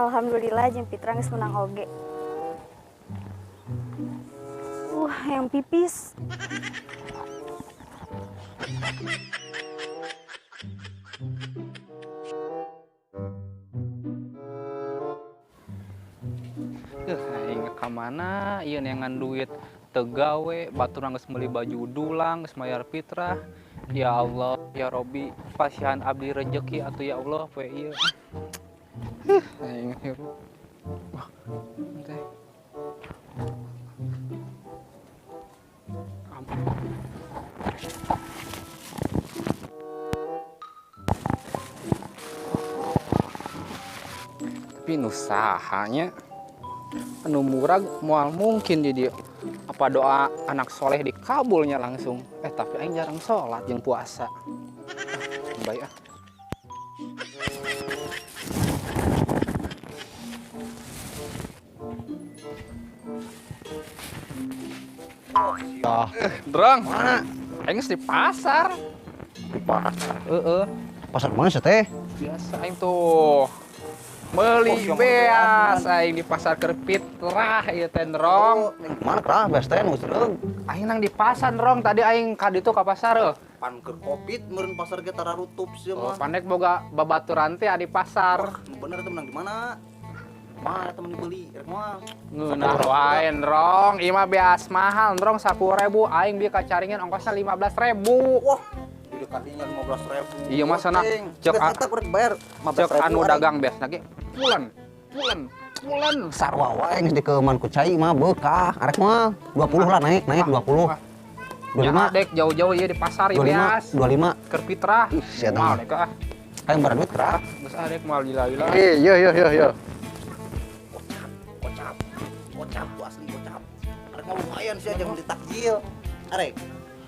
alhamdulillah jeung Fitra geus menang oge. Yang pipis. Aing ka mana ieu neangan duit teu gawe, batur geus meuli baju dulang, geus mayar fitrah. Ya Allah, ya Robbi, pasihan abdi rezeki atuh ya Allah poe ieu. Aing hirup. Wah, teh. Tapi nusahanya anu murag moal mungkin di dia. Apa doa anak soleh dikabulnya langsung. Tapi aing jarang sholat jeung puasa. Baik ah. Drang, mana? Aing geus di pasar. Di pasar? Pasar mana sih teh? Biasa aing tuh meuli beas aing di pasar keur fitrah ieu teh Drong. Mana kah beas teh nu seureung? Aing nang di pasar Drong, tadi aing ka ditu ka pasar. Pan keur Covid meureun pasar ge tara rutup sih mah. Pandek boga babaturan teh di pasar. Bener teh menang di mana? Mana temen dibeli rek moal. Ngeunah wae Drong, ieu mah beas mahal Drong 10.000, aing beli kacaringan ongkosna 15.000. Wah, di dekatinya 15.000. Iya mah sana cek bayar 15.000. Anu dagang beas lagi. Pulen. Sarwa wae geus dikeuman ku cai mah beukah. Arek mah 20 lah naik 20. 25 dek jauh-jauh ieu di pasar ieu beas. 25 keur fitrah. Sia teh. Mal dek ah. Aing bareng duit kera. Geus adek mal gila-gila. Iya. Kocap tuh asli kocap. Arek mah lumayan sih aja beli takjil. Arek.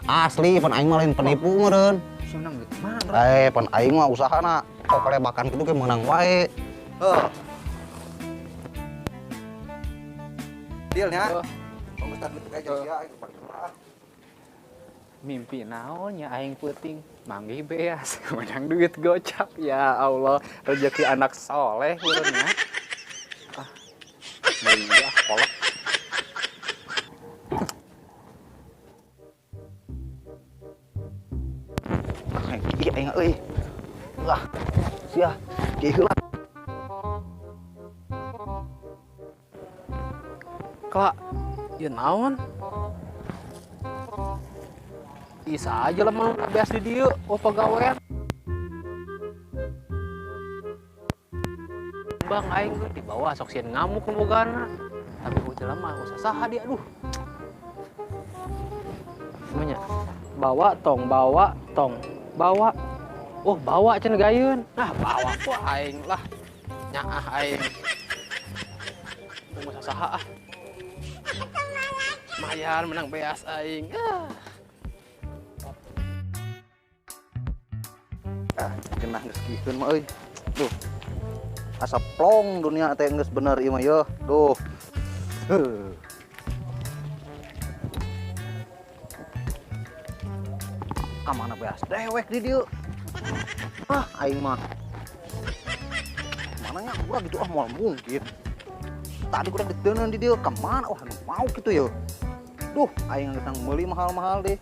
Asli pan aing mah lain penipu meureun. Seneng gitu. Mana? Pan aing mah usahana kokelebakan kitu ge meunang wae. Deal nya. Geus tak gitu aja sia aing paling murah. Mimpi naonnya aing peuting manggih beas menang duit gocap. Ya Allah, rezeki anak soleh urangnya. Iya, kolak. Iya aing euy. Lah, sia, kieu heula. Kak, ieu naon? Bisa aja lah mau beas di dieu, pagawean. Bang aing di bawah sok sieun ngamuk nu bogana. Tapi ku teh mah usah saha dia aduh. Semuanya bawa tong. Oh, bawa cenah gayeun. Nah, bawa ku aing lah. Nyaah aing. Usah saha ah. Mayan menang beas aing. Genah geus kieukeun mah euy. Duh. Asa plong dunia teh geus bener ieu mah yeuh. Duh. Kamana beas dewek di dieu. Aing mah. Mananya urang gitu moal mungkin. Tadi kurang diteuneun di dieu ka mana? Wah, mau kitu yeuh. Duh, aing geus meuli mahal-mahal deh.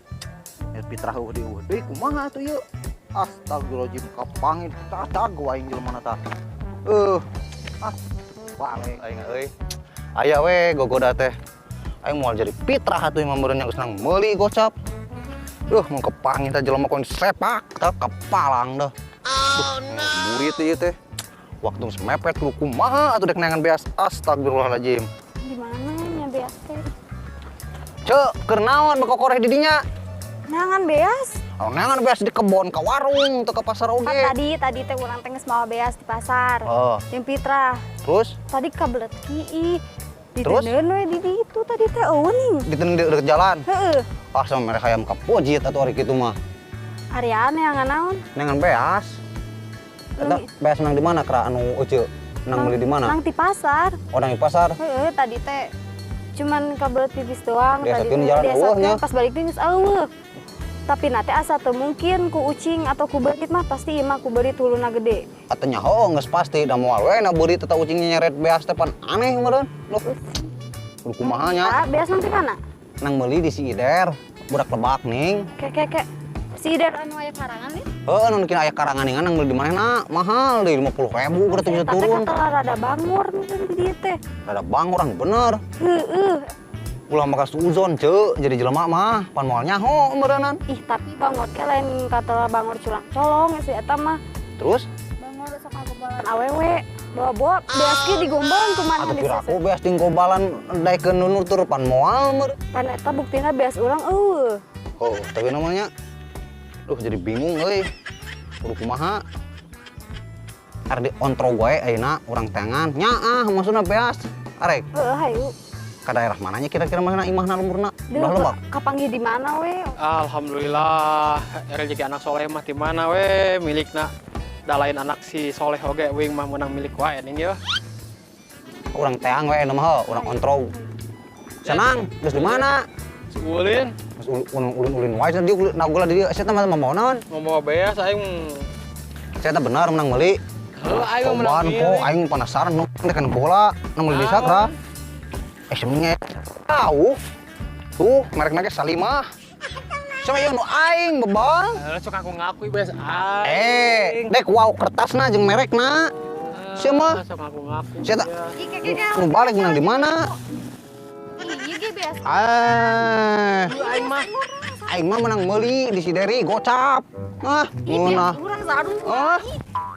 Ya fitrah eueuh deui kumaha atuh yeuh? Astagfirullahaladzim, kapangin cacag aing jelema tah. Balik aing euy. Aya we gogoda teh. Aing moal jadi fitrah atuh imam meureun geus nang meuli gocap. Mun kepangin teh jelema koin sepak tah kepalang dah. Oh no. Murid ieu teh. Waktu geus mepet lu kumaha atuh dek neangan beas. Astagfirullahaladzim. Di mana nya beas teh? Ceu, keur naon bekokoreh di dinya? Neangan beas. Oh, neangan beas di kebon, ka warung, teu ka pasar oge. Kan tadi teh urang teh geus mawa beas di pasar. Jeung Fitra. Terus? Tadi kabelet kieu. Terus? Diteuneun we di ditu tadi teh eueuh. Diteuneun di deket jalan. Heeh. Sama mereka hayam ka pojit atuh ari kitu mah. Ariane yang naon? Neangan beas. Eta beas nang di mana kra anu euceu? Nang meuli di mana? Nang di pasar. Oh, nang di pasar. Heeh, tadi teh cuman kabelet pipis doang Biasa tadi. teh jalan eueuhnya. Pas balik deui geus eueuh. Tapi nanti asa teu mungkin ku ucing atau ku berit mah pasti imah ku berit huluna gede. Atunya geus pasti da moal we na beurit eta ucingnya nyeret beas teh pan aneh meureun. Loh. Kudu kumaha nya? Ah, beas nanti mana? Nang meuli di si Ider, budak Lebak ning. Kek. Si Ider anu aya karangan nih. Heeh, nu kira aya karanganingan nang meuli di manehna mahal deui 50.000 kudu bisa turun. Tapi kata rada bangor nih di dieu teh. Rada bang orang bener. Heeh. Ulah maka suzon ceu jadi jelema mah pan moal nyaho meureunnan. Ih, tapi bangor ke lain kata bangor culang colong si eta mah. Terus Bangor sok ngagobalan awewe. Bawa beas ge digombalan kumaha atuh di kira aku beas ting gobalan daekeun nunur tur pan moal meureun. Pan eta buktina beas urang eueuh. Oh, tapi namanya jadi bingung euy. Kudu kumaha? Are di ontro wae ayeuna urang tangan. Nyaah maksudna beas. Arek, Heeh, hayu. ka daerah mananya kira-kira mana imahna lumurna? Udah Duh, Lebak. kapanggih di mana we? Alhamdulillah, rezeki anak soleh mah di mana we milikna. Da lain anak si soleh oge wing mah menang milik wae ning ya. Urang teang we mah urang ontro. Senang, geus di mana? Si Ulin Geus ulin wae dia nagula di dieu. Saya teh mah mau naon? ngomong beas aing Saya teh bener menang meuli. heuh aing mah menang Cobaan po milik. aing penasaran nu dekan bola nang meuli di sakra. Sebenarnya tahu. Tuh, merek-merek Salimah. Sama yang nu aing bebal. Sok aku ngakui beas aing. Dek wow kertasna jeung merekna. Sia mah. Sok aku ngaku. Sia tak Ih, nu balik menang di mana? Iya ge beas. Aing mah menang meuli di Sideri gocap. Ngeunah. Urang saduh.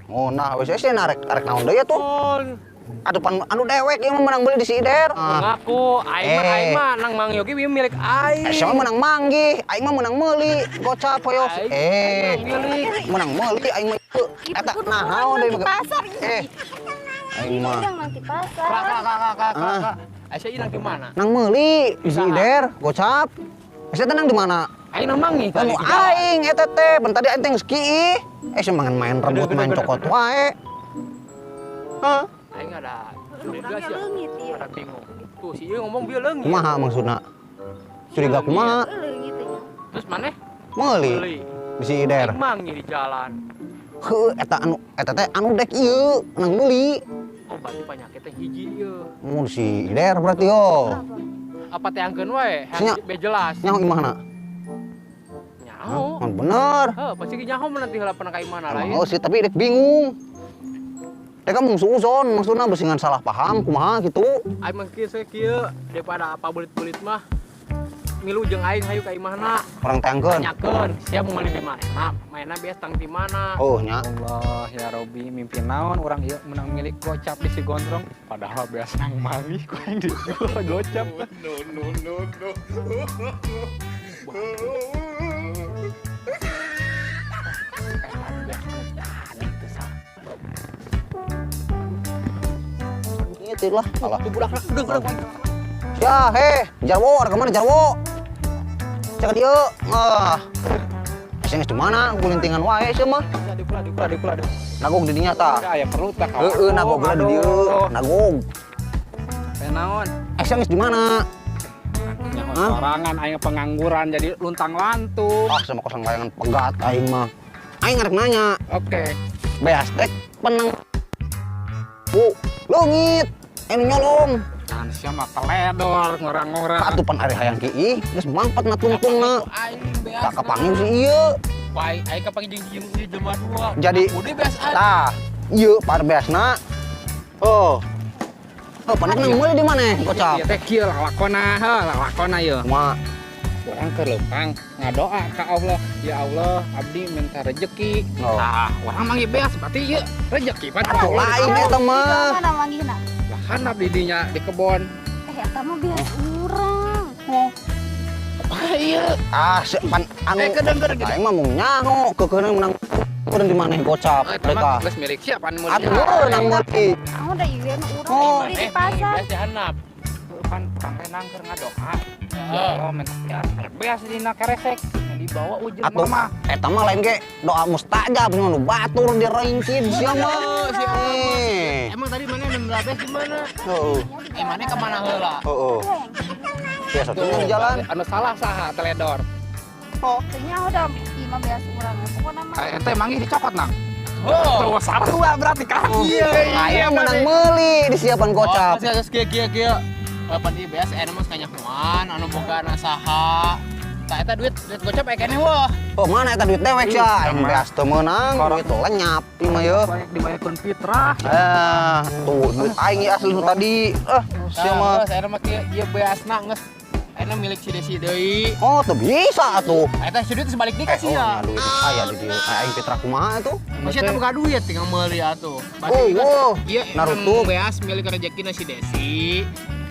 Ngeunah we sia narek naon deui atuh. Aduh pan anu dewek ieu mah menang meuli di Sider. Ngaku aing mah nang Mang Yogi ieu milik aing. Sia mah menang manggih, aing mah menang meuli gocap hoyos. Menang meuli aing mah ieu. Eta naon deui Pasar. aing mah Urang nanti pasar. Kakak. Aisyah inang di mana? nang meuli di Sider gocap. Sia teh nang di mana? Aing nang mangi Anu aing eta teh, ben tadi aing teh geus kieu. Semangan main rebut main cokot wae. Hah? Aing ada curiga Urangnya sih. leungit ieu. Ada bingung. Tuh si ieu ngomong bieu leungit. Kumaha maksudna? Curiga kumaha? Leungit ieu. Terus maneh? Meuli Beli. di Sider. Aing mangi di jalan. Heuh eta teh anu dek ieu nang meuli. Oh, berarti penyakitnya hiji ieu. Mau di Sider berarti yo. Apa teh angkeun wae? Nya. Be jelas. Nyaho imahna? Nyaho. Mun bener. Heuh, pasti ge nyaho nanti heula pernah ka imana lain. Oh sih tapi dek bingung. Dek mung suuzon maksudna besingan salah paham kumaha gitu. Aing mah kieu kieu daripada apa bulit-bulit mah. Milu jeung aing hayu ka imahna. Orang tangkeun. Tanyakeun, sia mau meuli di mana? Nah, mainna beas tang di mana? Oh nya. Allah ya Robi mimpi naon orang ieu menang milik gocap di si gondrong padahal biasa nang mangi ku aing dijual gocap. Gitu lah. Alah. Budak udah. Ya, jarwo, ada kemana jarwo? Cek dia. Sing di mana? Kulintingan wae sih mah. Dikula. Nagog di dinya tah. Aya perlu tak Heeh, nagog di dieu. Nagog. Teh naon? Sing di mana? Nyaho Hah? sorangan aing pengangguran jadi luntang lantung. Ah, sama kosong layangan pegat aing mah. Aing ngarek nanya. Oke. Beas dek penang. Bu, leungit. Anu nyolong. Kan sia mah teledor ngorang-ngorang. Atuh pan ari hayang kieu, geus mangpat na tungtungna. Aing beas. Tak kapanggih si ieu. Baik, aing kapanggih jeung jelema dua. Jadi udah beas aing. tah, ieu par beasna. Oh. Oh, pan nang meuli di maneh, gocap. Ieu teh kieu lakona ieu. Kumaha? Orang ke Lempang ngadoa ka Allah, ya Allah abdi minta rezeki. Oh. Nah, orang manggil beas berarti ieu rezeki pan. Atuh lain eta mah. Mana manggihna? Lahan abdi dinya di kebon. Eta mah beas urang. Ieu Ah, pan anu. kedenger gitu. Aing mah mung nyaho, keukeuna menang keun di maneh gocap. Eta mah Deka. geus milik siapa anu Atuh nang meuli. Kamu udah ieu urang Oh. beli di pasar. Beas dihanap. Pan sampai nangker ngadoa. Ya Allah minta beas dina keresek dibawa ujung Atuh mama. eta mah lain ge doa mustajab nu batur dirincin sia mah. Emang tadi mana nembel beas di mana? Heeh. Mana kemana heula? Heeh. Biasa tuh di jalan. Anu salah saha teledor. Nyaho dah imah beas urang. Pokona mah Ente manggih dicokot nang. Oh, sarua berarti kan. Ayo menang meuli disiapan gocap. Geus kieu. Lapan ieu beas aya mah kanyahoan anu boga nasaha. Tah eta duit gocap aya keneh wah. Oh mana eta duit dewek sia? Aing beas teu meunang, duit lenyap ieu mah ye. Banyak dibayarkeun fitrah. Tuh duit aing ieu asli nu tadi. Sia mah. Saya mah ieu beasna geus aya milik si Desi deui. Oh, teu bisa atuh. Eta si duit sebalik deui ka Oh, sia. nya duit aya di dieu. Aing Fitra kumaha atuh? Masih eta boga duit tinggal meuli atuh. Oh, Ieu Naruto. beas milik rezekina si Desi.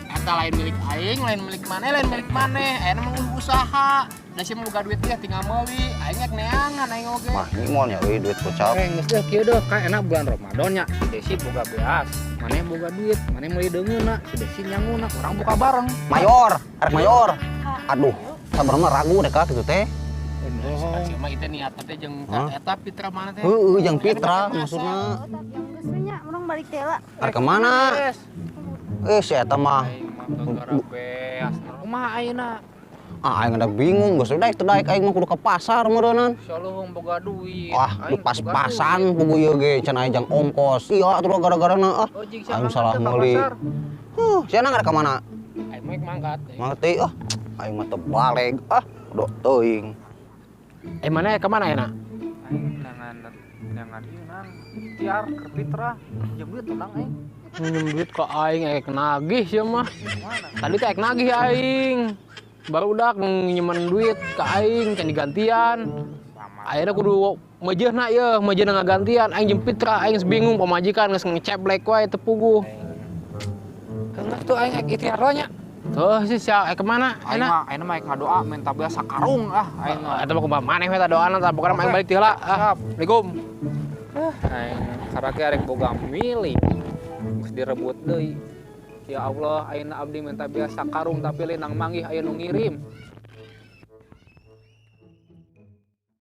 Eta lain milik aing, lain milik maneh. Aya mah usaha. Da si mah boga duit dia tinggal meuli. Aing ngek neangan aing oge. mah ini moal nya euy duit gocap. Geus deh kieu deh kan enak bulan Ramadan nya. Si Desi boga beas, maneh boga duit, maneh meuli deungeunna, si Desi nyanguna, urang buka bareng. Mayor, arek mayor. Aduh, sabar mah ragu deh ka kitu teh. Si mah itu niatna teh jeung eta Fitra mana teh. Heeh, jeung Fitra maksudna. yang geus nya urang balik teh lah. Arek kemana? Si eta mah. Aing mah gara beas. Kumaha ayeuna? Aing ada bingung, geus daek teu daek aing mah kudu ka pasar meureunnan. Insyaallah boga duit. Wah, lu pas-pasan pugu ieu ge can aya jang ongkos. Iya atuh gara-garana aing salah meuli. Sia nang ka mana? Aing mah mangkat. Mangti aing mah teu baleg. Udah teuing. Mana ke mana enak? Aing nangan ieu nang ikhtiar ke fitrah. Jeung duit tenang aing. Minjem duit ke aing ek nagih sia mah. Mana? Tadi teh ek nagih aing. Baru udah nginjeman duit ke aing can digantian. Akhirnya kudu meujeunna ieu, meujeunna ngagantian aing jeung Fitra aing bingung pamajikan geus ngeceblek wae teu puguh. Keungeut tuh aing ikhtiar nya. Tuh sih sia ke mana enak? Aing mah ngadoa minta beas sakarung aing mah. Eta mah kumaha maneh we ta doana ta pokona aing balik teh heula. Assalamualaikum. Aing karake arek boga milih. Geus direbut deui. Ya Allah, ayeuna abdi minta beas sakarung tapi lain nang manggih aya nu ngirim.